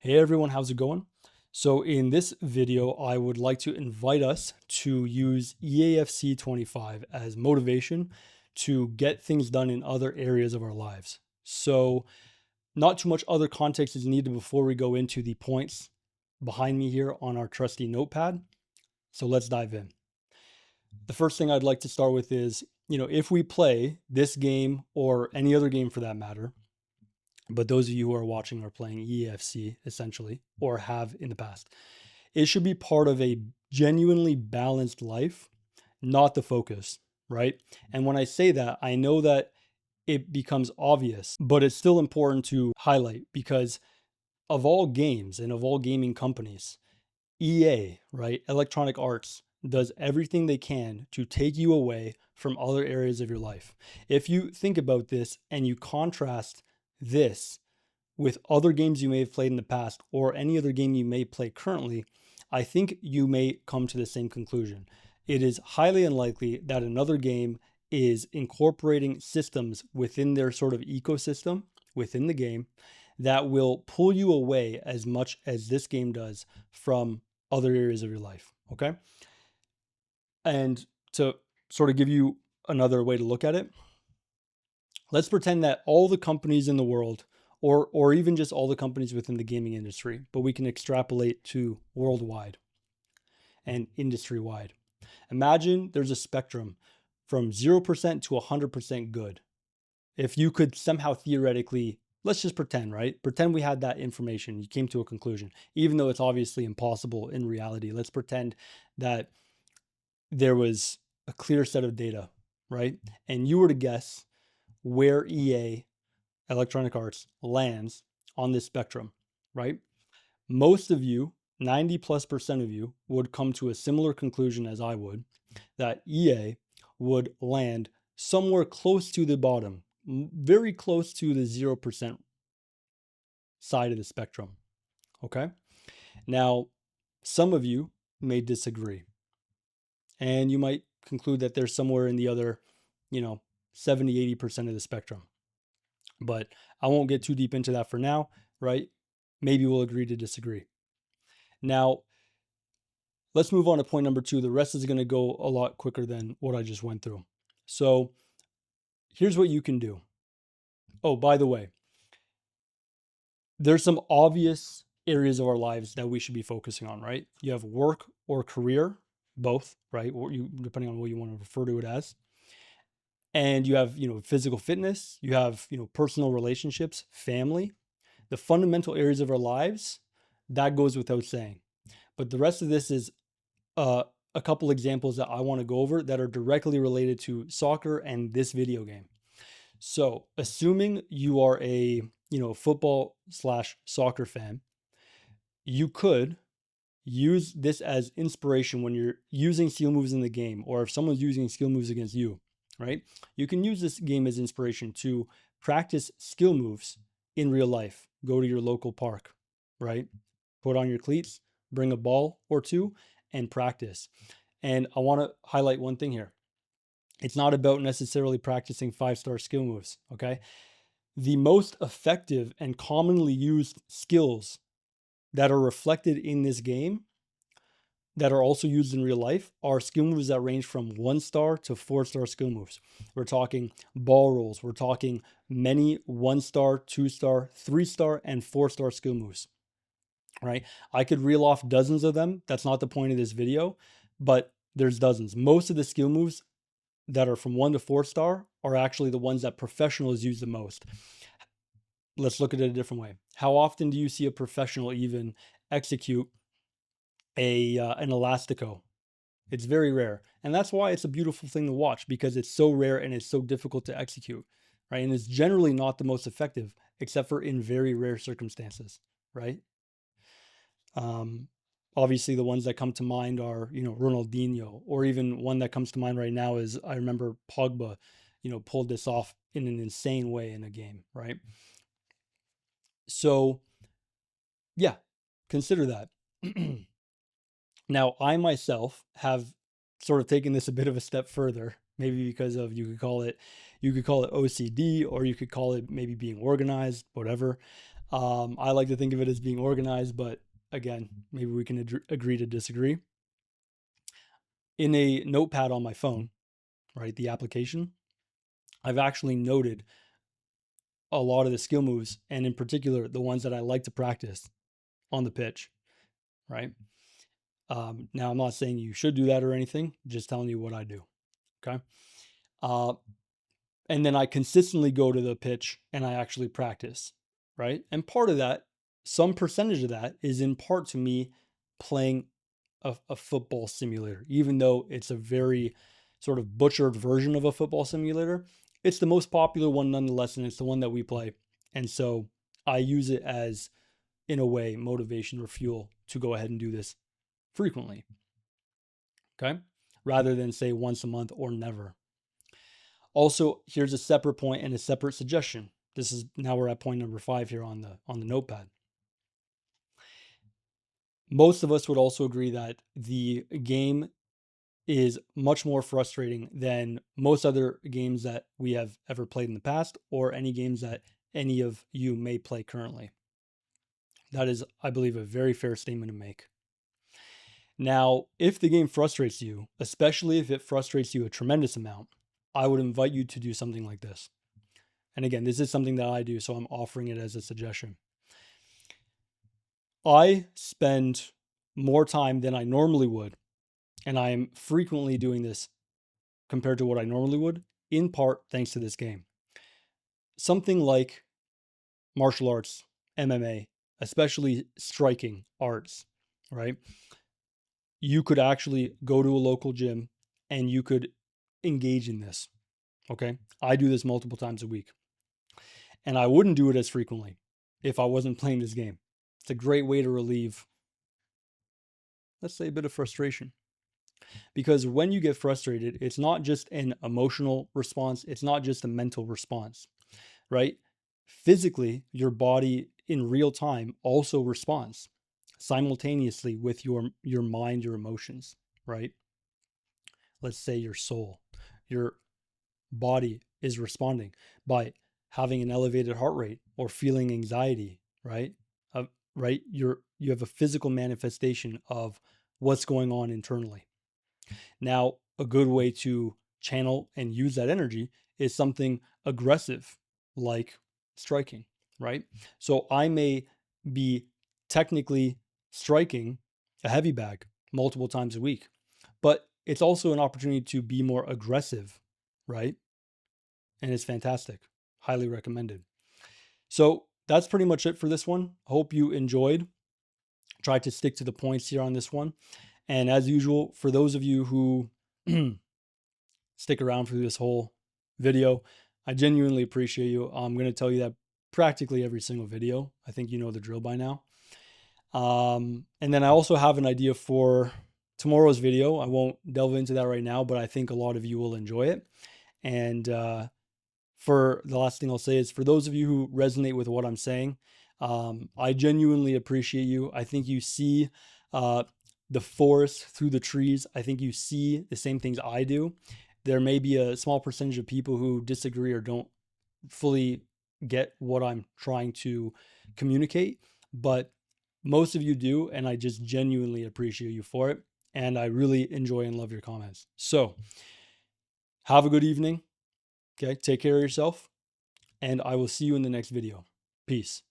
Hey everyone, how's it going? So in this video, I would like to invite us to use EAFC 25 as motivation to get things done in other areas of our lives. So not too much other context is needed before we go into the points behind me here on our trusty notepad. So let's dive in. The first thing I'd like to start with is, if we play this game or any other game for that matter, but those of you who are watching are playing EFC essentially, or have in the past. It should be part of a genuinely balanced life, not the focus, right? And when I say that, I know that it becomes obvious, but it's still important to highlight because of all games and of all gaming companies, EA, right, Electronic Arts, does everything they can to take you away from other areas of your life. If you think about this and you contrast this with other games you may have played in the past or any other game you may play currently, I think you may come to the same conclusion. It is highly unlikely that another game is incorporating systems within their sort of ecosystem within the game that will pull you away as much as this game does from other areas of your life. Okay. And to sort of give you another way to look at it, let's pretend that all the companies in the world, or even just all the companies within the gaming industry, but we can extrapolate to worldwide and industry wide. Imagine there's a spectrum from 0% to 100% good. If you could somehow theoretically, let's just pretend, right? Pretend we had that information. You came to a conclusion, even though it's obviously impossible in reality. Let's pretend that there was a clear set of data, right? And you were to guess where EA, Electronic Arts, lands on this spectrum, right? Most of you, 90+% of you, would come to a similar conclusion as I would, that EA would land somewhere close to the bottom, very close to the 0% side of the spectrum. Okay. Now, some of you may disagree, and you might conclude that there's somewhere in the other, 70, 80% of the spectrum. But I won't get too deep into that for now, right? Maybe we'll agree to disagree. Now, let's move on to point number 2. The rest is going to go a lot quicker than what I just went through. So here's what you can do. Oh, by the way, there's some obvious areas of our lives that we should be focusing on, right? You have work or career, both, right? Or depending on what you want to refer to it as. And you have, physical fitness, you have, personal relationships, family, the fundamental areas of our lives. That goes without saying. But the rest of this is a couple examples that I want to go over that are directly related to soccer and this video game. So assuming you are a, football/soccer fan, you could use this as inspiration when you're using skill moves in the game, or if someone's using skill moves against you, right? You can use this game as inspiration to practice skill moves in real life. Go to your local park, right? Put on your cleats, bring a ball or two, and practice. And I want to highlight one thing here. It's not about necessarily practicing 5-star skill moves, okay? The most effective and commonly used skills that are reflected in this game that are also used in real life are skill moves that range from 1-star to 4-star skill moves. We're talking ball rolls. We're talking many 1-star, 2-star, 3-star, and 4-star skill moves, right? I could reel off dozens of them. That's not the point of this video, but there's dozens. Most of the skill moves that are from 1 to 4-star are actually the ones that professionals use the most. Let's look at it a different way. How often do you see a professional even execute an elastico? It's very rare. And that's why it's a beautiful thing to watch, because it's so rare and it's so difficult to execute, right? And it's generally not the most effective, except for in very rare circumstances, right? Obviously, the ones that come to mind are, Ronaldinho, or even one that comes to mind right now is, I remember Pogba, pulled this off in an insane way in a game, right? So, yeah, consider that. Now, I myself have sort of taken this a bit of a step further, maybe because of, you could call it OCD, or you could call it maybe being organized, whatever. I like to think of it as being organized, but again, maybe we can agree to disagree. In a notepad on my phone, right, the application, I've actually noted a lot of the skill moves, and in particular, the ones that I like to practice on the pitch, right? Now, I'm not saying you should do that or anything, just telling you what I do, okay? Uh, and then I consistently go to the pitch and I actually practice, right? And part of that, some percentage of that is in part to me playing a football simulator, even though it's a very sort of butchered version of a football simulator. It's the most popular one nonetheless, and it's the one that we play. And so I use it as, in a way, motivation or fuel to go ahead and do this frequently, okay? Rather than say once a month or never. Also, here's a separate point and a separate suggestion. This is now we're at point number 5 here on the notepad. Most of us would also agree that the game is much more frustrating than most other games that we have ever played in the past, or any games that any of you may play currently. That is, I believe, a very fair statement to make. Now, if the game frustrates you, especially if it frustrates you a tremendous amount, I would invite you to do something like this. And again, this is something that I do, so I'm offering it as a suggestion. I spend more time than I normally would, and I am frequently doing this compared to what I normally would, in part thanks to this game. Something like martial arts, MMA, especially striking arts, right? You could actually go to a local gym and you could engage in this, okay? I do this multiple times a week, and I wouldn't do it as frequently if I wasn't playing this game. It's a great way to relieve, let's say, a bit of frustration. Because when you get frustrated, it's not just an emotional response, it's not just a mental response, right? Physically, your body in real time also responds simultaneously with your mind, your emotions, right? Let's say your soul, your body is responding by having an elevated heart rate or feeling anxiety, right? Right? You have a physical manifestation of what's going on internally. Now, a good way to channel and use that energy is something aggressive like striking, right? So I may be technically striking a heavy bag multiple times a week, but it's also an opportunity to be more aggressive, right? And it's fantastic. Highly recommended. So that's pretty much it for this one. Hope you enjoyed. Try to stick to the points here on this one. And as usual, for those of you who stick around for this whole video, I genuinely appreciate you. I'm going to tell you that practically every single video. I think you know the drill by now. And then I also have an idea for tomorrow's video. I won't delve into that right now, but I think a lot of you will enjoy it. And for the last thing I'll say is, for those of you who resonate with what I'm saying, I genuinely appreciate you. I think you see the forest through the trees. I think you see the same things I do. There may be a small percentage of people who disagree or don't fully get what I'm trying to communicate, but most of you do, and I just genuinely appreciate you for it. And I really enjoy and love your comments. So have a good evening. Okay, take care of yourself, and I will see you in the next video. Peace.